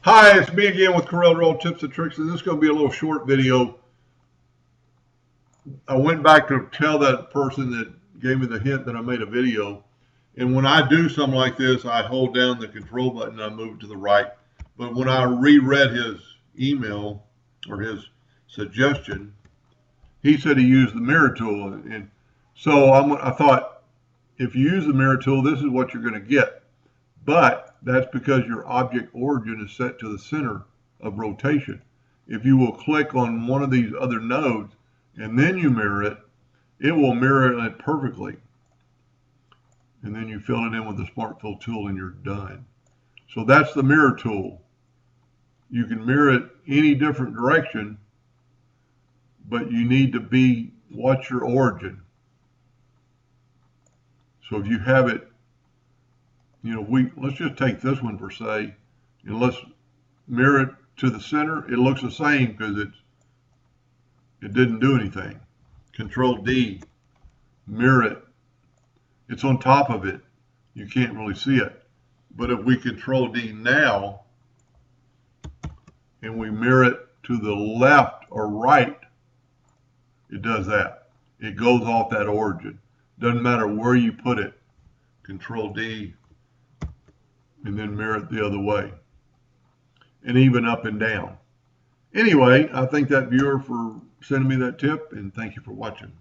Hi, it's me again with Corel Roll Tips and Tricks, and this is going to be a little short video. I went back to tell that person that gave me the hint that I made a video, and when I do something like this, I hold down the control button and I move it to the right. But when I reread his email or his suggestion, he said he used the mirror tool, and so I thought, if you use the mirror tool, this is what you're going to get. But that's because your object origin is set to the center of rotation. If you will click on one of these other nodes and then you mirror it, it will mirror it perfectly. And then you fill it in with the Smart Fill tool and you're done. So that's the mirror tool. You can mirror it any different direction, but you need to what's your origin. So if you have it, let's just take this one per se, and let's mirror it to the center. It looks the same because it didn't do anything. Control D, mirror it. It's on top of it. You can't really see it. But if we Control D now, and we mirror it to the left or right, it does that. It goes off that origin. Doesn't matter where you put it. Control D, and then mirror it the other way, and even up and down. Anyway, I thank that viewer for sending me that tip, and thank you for watching.